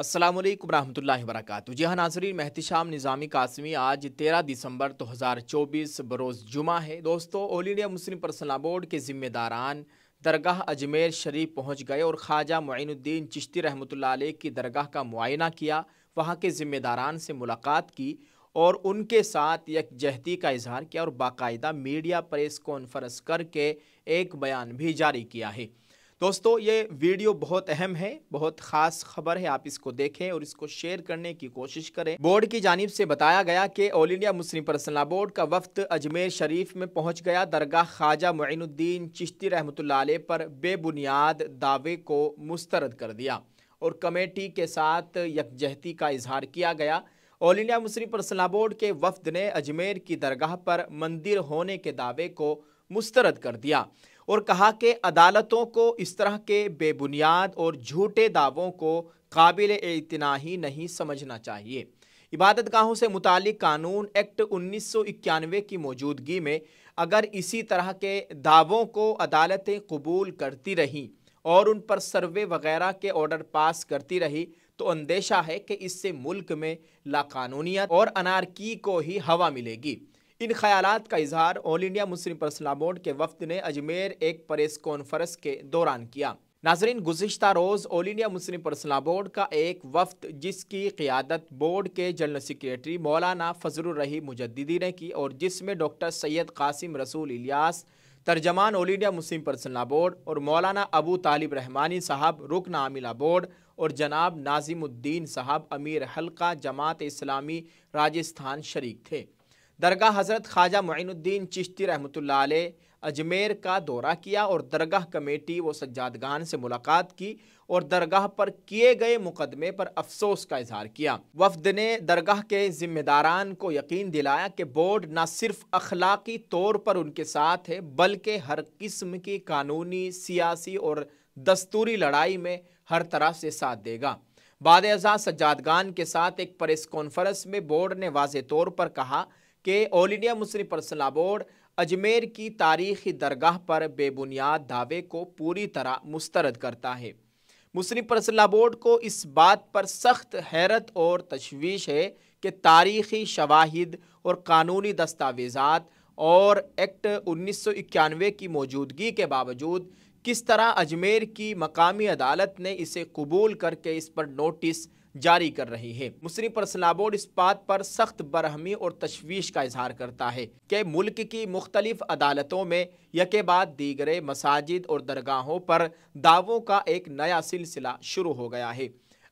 अस्सलाम वालेकुम रहमतुल्लाहि व बरकातुहू। जी हाँ नाज़रीन, मैं एहतिशाम निज़ामी कासमी। आज 13 दिसंबर 2024 बरोज़ जुमा है। दोस्तों, all India Muslim personal law board के ज़िम्मेदारान दरगाह अजमेर शरीफ पहुँच गए और ख्वाजा मुइनुद्दीन चिश्ती रहमतुल्लाह अलैह की दरगाह का मुआयना किया, वहाँ के ज़िम्मेदारान से मुलाकात की और उनके साथ यकजहती का इजहार किया और बाकायदा मीडिया प्रेस कॉन्फ्रेंस करके एक बयान भी जारी किया है। दोस्तों, ये वीडियो बहुत अहम है, बहुत ख़ास खबर है, आप इसको देखें और इसको शेयर करने की कोशिश करें। बोर्ड की जानिब से बताया गया कि all India Muslim personal law board का वफ्द अजमेर शरीफ में पहुंच गया। दरगाह ख्वाजा मुइनुद्दीन चिश्ती रहमतुल्लाह अलैह पर बेबुनियाद दावे को मुस्तरद कर दिया और कमेटी के साथ यकजहती का इजहार किया गया। All India Muslim personal law board के वफ्द ने अजमेर की दरगाह पर मंदिर होने के दावे को मुस्तरद कर दिया और कहा कि अदालतों को इस तरह के बेबुनियाद और झूठे दावों को काबिल इत्नाही नहीं समझना चाहिए। इबादत गाहों से मुतालिक कानून एक्ट 1991 की मौजूदगी में अगर इसी तरह के दावों को अदालतें कबूल करती रहीं और उन पर सर्वे वगैरह के ऑर्डर पास करती रही तो अंदेशा है कि इससे मुल्क में लाकानूनियत और अनारकी को ही हवा मिलेगी। इन ख्यालात का इजहार all India Muslim personal law board के वफ्द ने अजमेर एक प्रेस कॉन्फ्रेंस के दौरान किया। नाजरीन, गुज़िश्ता रोज़ all India Muslim personal law board का एक वफ्द जिसकी क़ियादत बोर्ड के जनरल सेक्रेटरी मौलाना फजलुर रहीम मुजद्दिदी ने की और जिसमें डॉक्टर सैयद कासिम रसूल इलियास तर्जमान all India Muslim personal law board और मौलाना अबू तालिब रहमानी साहब रुकन आमिला बोर्ड और जनाब नाजिमुद्दीन साहब अमीर हल्का जमात इस्लामी राजस्थान शरीक थे। दरगाह हज़रत ख्वाजा मुइनुद्दीन चिश्ती रहमतुल्लाह अलैह अजमेर का दौरा किया और दरगाह कमेटी व सज्जादगान से मुलाकात की और दरगाह पर किए गए मुकदमे पर अफसोस का इजहार किया। वफ्द ने दरगाह के जिम्मेदारान को यकीन दिलाया कि बोर्ड न सिर्फ अखलाकी तौर पर उनके साथ है बल्कि हर किस्म की कानूनी, सियासी और दस्तूरी लड़ाई में हर तरह से साथ देगा। बाद अज़ा सज्जादगान के साथ एक प्रेस कॉन्फ्रेंस में बोर्ड ने वाज़े तौर पर कहा कि all India Muslim personal law board Ajmer की तारीखी दरगाह पर बेबुनियाद दावे को पूरी तरह मुस्तरद करता है। मुस्लिम पर्सनल लॉ बोर्ड को इस बात पर सख्त हैरत और तशवीश है कि तारीखी शवाहिद और कानूनी दस्तावेज़ात और एक्ट 1991 की मौजूदगी के बावजूद किस तरह अजमेर की मकामी अदालत ने इसे कबूल करके इस पर नोटिस जारी कर रही है। मुस्लिम पर्सनल लॉ बोर्ड इस बात पर सख्त बरहमी और तशवीश का इजहार करता है कि मुल्क की मुख्तलिफ अदालतों में यके बाद दीगरे मसाजिद और दरगाहों पर दावों का एक नया सिलसिला शुरू हो गया है।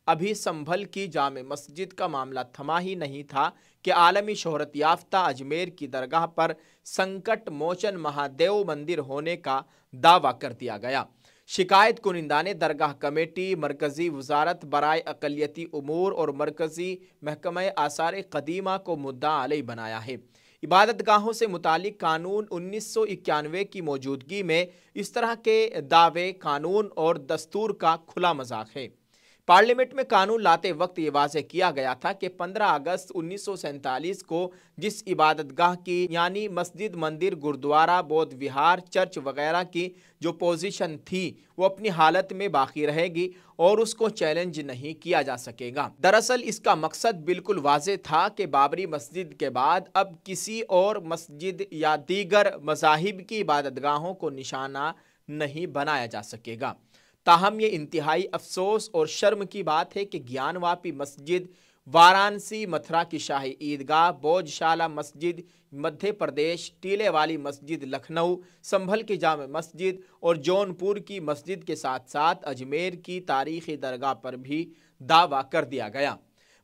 अभी संभल की जामे मस्जिद का मामला थमा ही नहीं था कि आलमी शोहरत याफ्ता अजमेर की दरगाह पर संकट मोचन महादेव मंदिर होने का दावा कर दिया गया। शिकायत कुनिंदा ने दरगाह कमेटी, मरकज़ी वजारत बराए अक़लियती उमूर और मरकज़ी महकमा आसार क़दीमा को मुद्दा अलैह बनाया है। इबादत गाहों से मुतालिक कानून 1991 की मौजूदगी में इस तरह के दावे कानून और दस्तूर का खुला मजाक है। पार्लियामेंट में कानून लाते वक्त ये वाज़ेह किया गया था कि 15 अगस्त 1947 को जिस इबादतगाह की यानी मस्जिद, मंदिर, गुरुद्वारा, बौद्ध विहार, चर्च वगैरह की जो पोजीशन थी वो अपनी हालत में बाकी रहेगी और उसको चैलेंज नहीं किया जा सकेगा। दरअसल इसका मकसद बिल्कुल वाज़ेह था कि बाबरी मस्जिद के बाद अब किसी और मस्जिद या दीगर मज़ाहिब की इबादतगाहों को निशाना नहीं बनाया जा सकेगा। ताहम ये इंतहाई अफसोस और शर्म की बात है कि ज्ञानवापी मस्जिद, वाराणसी मथुरा की शाही ईदगाह, बोझशाला मस्जिद मध्य प्रदेश, टीले वाली मस्जिद लखनऊ, संभल की जामे मस्जिद और जौनपुर की मस्जिद के साथ साथ अजमेर की तारीखी दरगाह पर भी दावा कर दिया गया।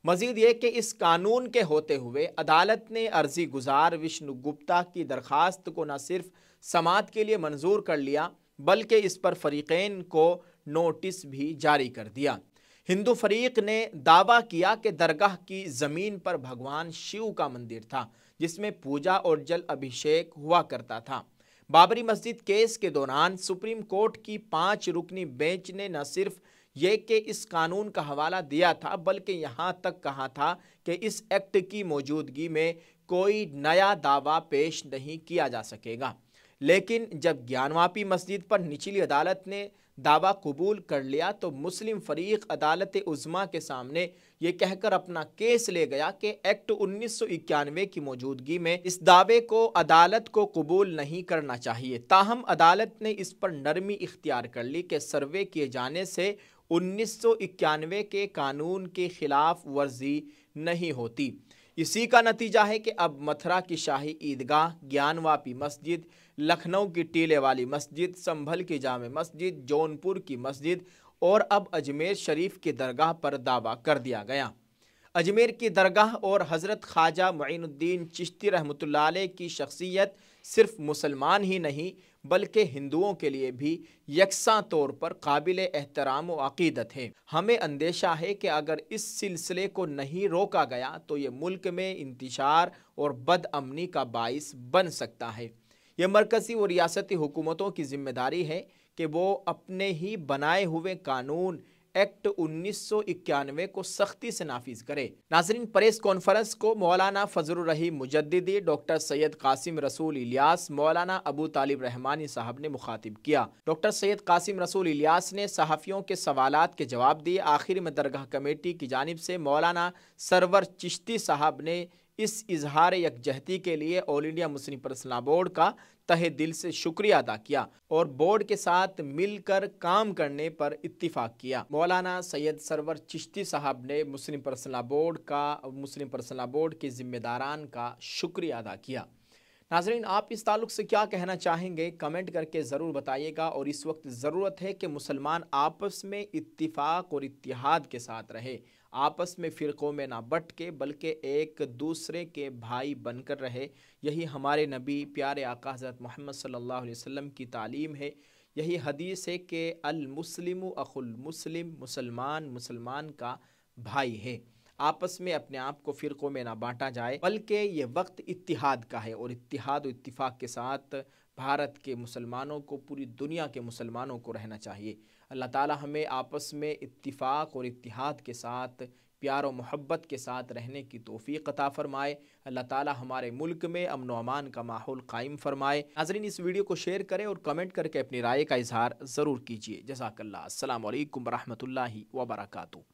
मजीद ये कि इस कानून के होते हुए अदालत ने अर्जी गुजार विष्णु गुप्ता की दरखास्त को न सिर्फ समात के लिए मंजूर कर लिया बल्कि इस पर फरीक़ैन को नोटिस भी जारी कर दिया। हिंदू फरीक ने दावा किया कि दरगाह की ज़मीन पर भगवान शिव का मंदिर था जिसमें पूजा और जल अभिषेक हुआ करता था। बाबरी मस्जिद केस के दौरान सुप्रीम कोर्ट की 5 रुकनी बेंच ने न सिर्फ ये कि इस कानून का हवाला दिया था बल्कि यहाँ तक कहा था कि इस एक्ट की मौजूदगी में कोई नया दावा पेश नहीं किया जा सकेगा। लेकिन जब ज्ञानवापी मस्जिद पर निचली अदालत ने दावा कबूल कर लिया तो मुस्लिम फरीक अदालत उज़्मा के सामने ये कहकर अपना केस ले गया कि एक्ट 1991 की मौजूदगी में इस दावे को अदालत को कबूल नहीं करना चाहिए। ताहम अदालत ने इस पर नरमी इख्तियार कर ली कि सर्वे किए जाने से 1991 के कानून के खिलाफ वर्जी नहीं होती। इसी का नतीजा है कि अब मथुरा की शाही ईदगाह, ज्ञानवापी मस्जिद, लखनऊ की टीले वाली मस्जिद, संभल की जामे मस्जिद, जौनपुर की मस्जिद और अब अजमेर शरीफ की दरगाह पर दावा कर दिया गया। अजमेर की दरगाह और हज़रत ख्वाजा मुईनुद्दीन चिश्ती रहमतुल्लाह अलैह की शख्सियत सिर्फ मुसलमान ही नहीं बल्कि हिंदुओं के लिए भी यकसा तौर पर काबिल एहतराम व अक़ीदत है। हमें अंदेशा है कि अगर इस सिलसिले को नहीं रोका गया तो ये मुल्क में इंतशार और बदअमनी का बाइस बन सकता है। यह मरकज़ी और रियासती हुकूमतों की जिम्मेदारी है कि वो अपने ही बनाए हुए कानून एक्ट 1991 को सख्ती से नाफिज करे। नाज़रीन, प्रेस कॉन्फ्रेंस को मौलाना फजलुर रहीम मुजद्दिदी, डॉक्टर सैयद कासिम रसूल इलियास, मौलाना अबू तालिब रहमानी साहब ने मुखातिब किया। डॉक्टर सैयद कासिम रसूल इलियास ने सहाफ़ियों के सवालात के जवाब दिए। आखिर में दरगाह कमेटी की जानिब से मौलाना सरवर चिश्ती साहब ने इस इजहार यकजहती के लिए all India Muslim personal board का तहे दिल से शुक्रिया अदा किया और बोर्ड के साथ मिलकर काम करने पर इत्तिफाक किया। मौलाना सैयद सरवर चिश्ती साहब ने मुस्लिम पर्सनल बोर्ड के जिम्मेदारान का शुक्रिया अदा किया। नाज़रीन, आप इस ताल्लुक़ से क्या कहना चाहेंगे, कमेंट करके ज़रूर बताइएगा। और इस वक्त ज़रूरत है कि मुसलमान आपस में इत्तिफाक और इत्तिहाद के साथ रहे, आपस में फ़िरक़ों में ना बट के बल्कि एक दूसरे के भाई बनकर रहे। यही हमारे नबी प्यारे आका हज़रत मोहम्मद सल्लल्लाहु अलैहि वसल्लम की तालीम है। यही हदीस है कि अल मुस्लिमु अखुल मुस्लिम, मुसलमान मुसलमान का भाई है। आपस में अपने आप को फ़िरक़ों में ना बांटा जाए बल्कि ये वक्त इत्तिहाद का है और इत्तिहाद और इत्तिफाक के साथ भारत के मुसलमानों को, पूरी दुनिया के मुसलमानों को रहना चाहिए। अल्लाह ताला हमें आपस में इत्तिफाक और इत्तिहाद के साथ, प्यार और मोहब्बत के साथ रहने की तौफ़ीक़ अता फ़रमाए। अल्लाह ताला हमारे मुल्क में अमन व अमान का माहौल कायम फ़रमाए। नाज़रीन, इस वीडियो को शेयर करें और कमेंट करके अपनी राय का इज़हार ज़रूर कीजिए। जज़ाकल्लाह। अस्सलामु अलैकुम व रहमतुल्लाहि व बरकातुहू।